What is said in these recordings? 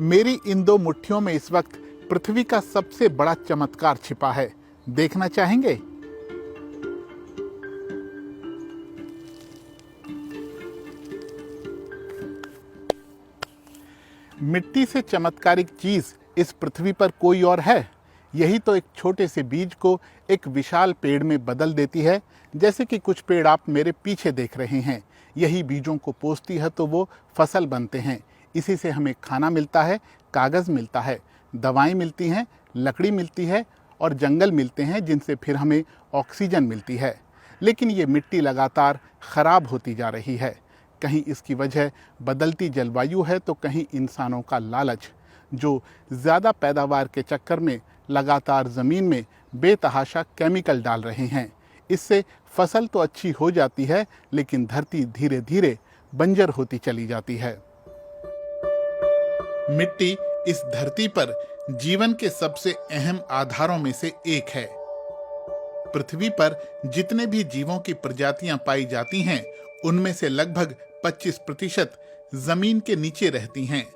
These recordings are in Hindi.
मेरी इन दो मुट्ठियों में इस वक्त पृथ्वी का सबसे बड़ा चमत्कार छिपा है। देखना चाहेंगे? मिट्टी से चमत्कारिक चीज इस पृथ्वी पर कोई और है? यही तो एक छोटे से बीज को एक विशाल पेड़ में बदल देती है। जैसे कि कुछ पेड़ आप मेरे पीछे देख रहे हैं, यही बीजों को पोंछती है तो वो फसल बनते हैं। इसी से हमें खाना मिलता है, कागज़ मिलता है, दवाएं मिलती हैं, लकड़ी मिलती है और जंगल मिलते हैं जिनसे फिर हमें ऑक्सीजन मिलती है। लेकिन ये मिट्टी लगातार ख़राब होती जा रही है। कहीं इसकी वजह बदलती जलवायु है तो कहीं इंसानों का लालच, जो ज़्यादा पैदावार के चक्कर में लगातार ज़मीन में बेतहाशा केमिकल डाल रहे हैं। इससे फसल तो अच्छी हो जाती है लेकिन धरती धीरे धीरे बंजर होती चली जाती है। मिट्टी इस धरती पर जीवन के सबसे अहम आधारों में से एक है। पृथ्वी पर जितने भी जीवों की प्रजातियां पाई जाती हैं, उनमें से लगभग 25% जमीन के नीचे रहती हैं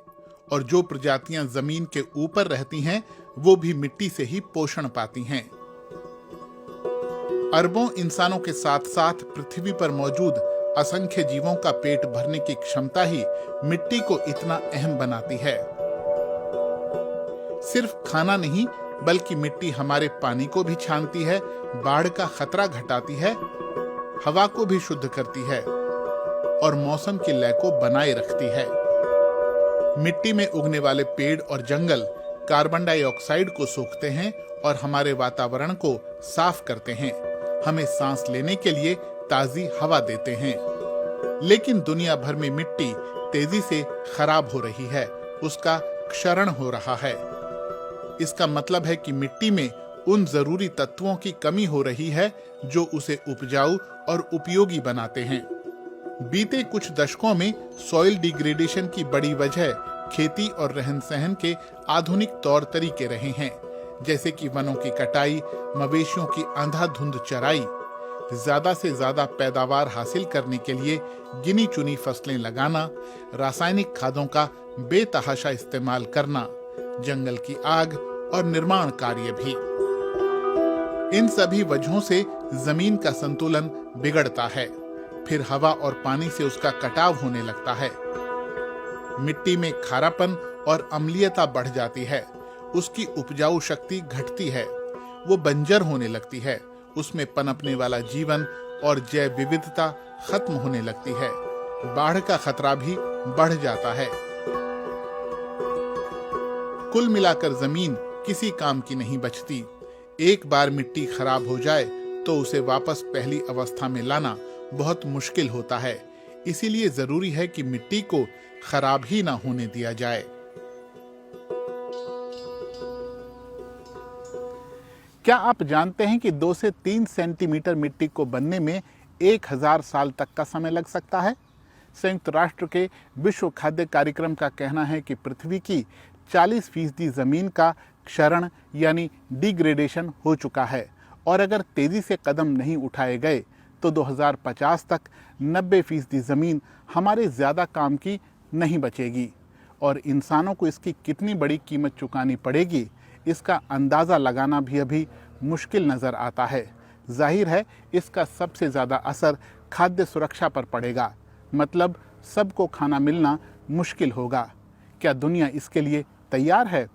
और जो प्रजातियां जमीन के ऊपर रहती हैं, वो भी मिट्टी से ही पोषण पाती हैं। अरबों इंसानों के साथ साथ पृथ्वी पर मौजूद असंख्य जीवों का पेट भरने की क्षमता ही मिट्टी को इतना अहम बनाती है। सिर्फ खाना नहीं, बल्कि मिट्टी हमारे पानी को भी छानती है, बाढ़ का खतरा घटाती है, हवा को भी शुद्ध करती है और मौसम की लय को बनाए रखती है। मिट्टी में उगने वाले पेड़ और जंगल कार्बन डाइऑक्साइड को सोखते हैं और हमारे वातावरण को साफ करते हैं, हमें सांस लेने के लिए ताजी हवा देते हैं। लेकिन दुनिया भर में मिट्टी तेजी से खराब हो रही है, उसका क्षरण हो रहा है। इसका मतलब है कि मिट्टी में उन जरूरी तत्वों की कमी हो रही है जो उसे उपजाऊ और उपयोगी बनाते हैं। बीते कुछ दशकों में सॉइल डिग्रेडेशन की बड़ी वजह खेती और रहन सहन के आधुनिक तौर तरीके रहे हैं, जैसे कि वनों की कटाई, मवेशियों की अंधाधुंध चराई, ज्यादा से ज्यादा पैदावार हासिल करने के लिए गिनी चुनी फसलें लगाना, रासायनिक खादों का बेतहाशा इस्तेमाल करना, जंगल की आग और निर्माण कार्य भी। इन सभी वजहों से जमीन का संतुलन बिगड़ता है, फिर हवा और पानी से उसका कटाव होने लगता है। मिट्टी में खारापन और अम्लीयता बढ़ जाती है, उसकी उपजाऊ शक्ति घटती है, वो बंजर होने लगती है, उसमें पनपने वाला जीवन और जैव विविधता खत्म होने लगती है, बाढ़ का खतरा भी बढ़ जाता है। कुल मिलाकर जमीन किसी काम की नहीं बचती। एक बार मिट्टी खराब हो जाए तो उसे वापस पहली अवस्था में लाना बहुत मुश्किल होता है। इसीलिए जरूरी है कि मिट्टी को खराब ही ना होने दिया जाए। क्या आप जानते हैं कि 2 से 3 सेंटीमीटर मिट्टी को बनने में 1000 साल तक का समय लग सकता है? संयुक्त राष्ट्र के विश्व खाद्य कार्यक्रम का कहना है कि पृथ्वी की 40% जमीन का क्षरण यानी डिग्रेडेशन हो चुका है और अगर तेजी से कदम नहीं उठाए गए तो 2050 तक 90% जमीन हमारे ज्यादा काम की नहीं बचेगी और इंसानों को इसकी कितनी बड़ी कीमत चुकानी पड़ेगी, इसका अंदाज़ा लगाना भी अभी मुश्किल नज़र आता है। जाहिर है इसका सबसे ज़्यादा असर खाद्य सुरक्षा पर पड़ेगा, मतलब सबको खाना मिलना मुश्किल होगा। क्या दुनिया इसके लिए तैयार है?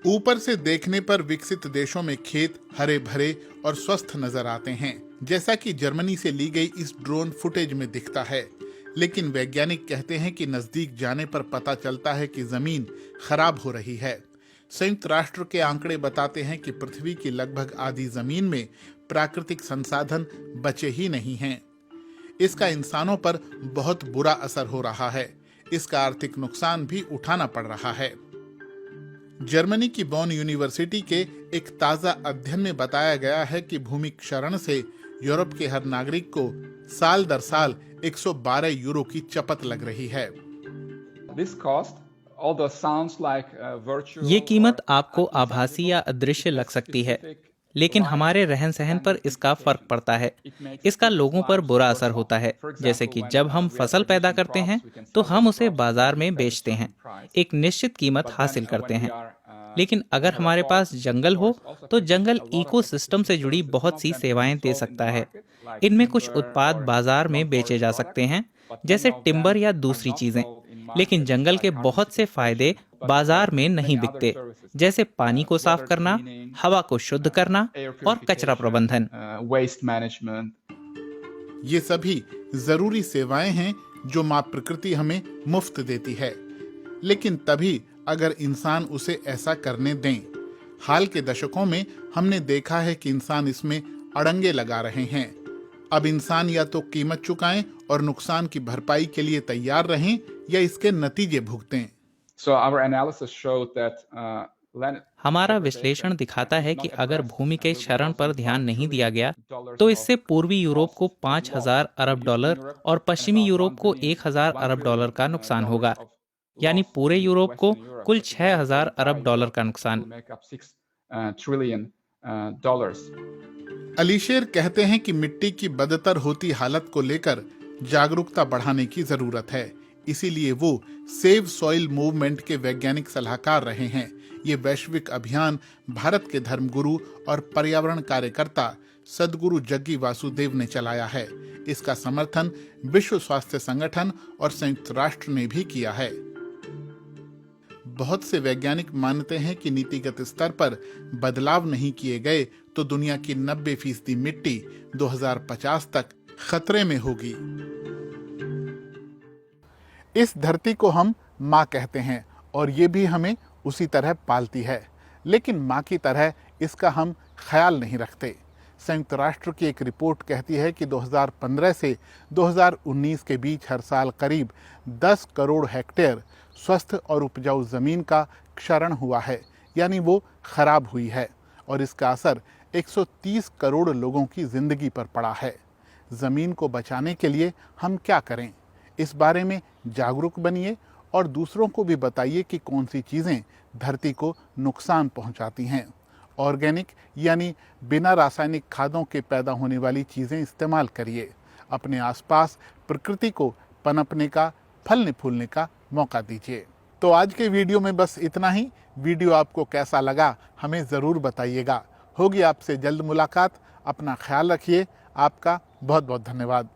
ऊपर से देखने पर विकसित देशों में खेत हरे भरे और स्वस्थ नजर आते हैं, जैसा कि जर्मनी से ली गई इस ड्रोन फुटेज में दिखता है। लेकिन वैज्ञानिक कहते हैं कि नजदीक जाने पर पता चलता है कि जमीन खराब हो रही है। संयुक्त राष्ट्र के आंकड़े बताते हैं कि पृथ्वी की लगभग आधी जमीन में प्राकृतिक संसाधन बचे ही नहीं हैं। इसका इंसानों पर बहुत बुरा असर हो रहा है, इसका आर्थिक नुकसान भी उठाना पड़ रहा है। जर्मनी की बॉन यूनिवर्सिटी के एक ताजा अध्ययन में बताया गया है कि भूमि क्षरण से यूरोप के हर नागरिक को साल दर साल 112 यूरो की चपत लग रही है। ये कीमत आपको आभासी या अदृश्य लग सकती है, लेकिन हमारे रहन सहन पर इसका फर्क पड़ता है। इसका लोगों पर बुरा असर होता है। जैसे कि जब हम फसल पैदा करते हैं तो हम उसे बाजार में बेचते हैं, एक निश्चित कीमत हासिल करते हैं। लेकिन अगर हमारे पास जंगल हो तो जंगल इकोसिस्टम से जुड़ी बहुत सी सेवाएं दे सकता है। इनमें कुछ उत्पाद बाजार में बेचे जा सकते हैं, जैसे टिम्बर या दूसरी चीजें। लेकिन जंगल के बहुत से फायदे बाजार में नहीं बिकते, जैसे पानी को साफ करना, हवा को शुद्ध करना और कचरा प्रबंधन। ये सभी जरूरी सेवाएं हैं जो माँ प्रकृति हमें मुफ्त देती है, लेकिन तभी अगर इंसान उसे ऐसा करने दें। हाल के दशकों में हमने देखा है कि इंसान इसमें अड़ंगे लगा रहे हैं। अब इंसान या तो कीमत चुकाएं और नुकसान की भरपाई के लिए तैयार रहें या इसके नतीजे भुगतें। हमारा विश्लेषण दिखाता है कि अगर भूमि के क्षरण पर ध्यान नहीं दिया गया तो इससे पूर्वी यूरोप को 5,000 अरब डॉलर और पश्चिमी यूरोप को 1,000 अरब डॉलर का नुकसान होगा, यानी पूरे यूरोप को कुल 6,000 अरब डॉलर का नुकसान। अलीशेर कहते हैं कि मिट्टी की बदतर होती हालत को लेकर जागरूकता बढ़ाने की जरूरत है। इसीलिए वो सेव सॉइल मूवमेंट के वैज्ञानिक सलाहकार रहे हैं। ये वैश्विक अभियान भारत के धर्मगुरु और पर्यावरण कार्यकर्ता सदगुरु जग्गी वासुदेव ने चलाया है। इसका समर्थन विश्व स्वास्थ्य संगठन और संयुक्त राष्ट्र ने भी किया है। बहुत से वैज्ञानिक मानते हैं कि नीतिगत स्तर पर बदलाव नहीं किए गए तो दुनिया की 90% मिट्टी 2050 तक खतरे में होगी। इस धरती को हम माँ कहते हैं और ये भी हमें उसी तरह पालती है, लेकिन माँ की तरह इसका हम ख्याल नहीं रखते। संयुक्त राष्ट्र की एक रिपोर्ट कहती है कि 2015 से 2019 के बीच हर साल करीब 10 करोड़ हेक्टेयर स्वस्थ और उपजाऊ जमीन का क्षरण हुआ है, यानी वो खराब हुई है, और इसका असर 130 करोड़ लोगों की जिंदगी पर पड़ा है। जमीन को बचाने के लिए हम क्या करें? इस बारे में जागरूक बनिए और दूसरों को भी बताइए कि कौन सी चीज़ें धरती को नुकसान पहुंचाती हैं। ऑर्गेनिक यानी बिना रासायनिक खादों के पैदा होने वाली चीज़ें इस्तेमाल करिए। अपने आसपास प्रकृति को पनपने का, फलने फूलने का मौका दीजिए। तो आज के वीडियो में बस इतना ही। वीडियो आपको कैसा लगा हमें ज़रूर बताइएगा। होगी आपसे जल्द मुलाकात। अपना ख्याल रखिए। आपका बहुत बहुत धन्यवाद।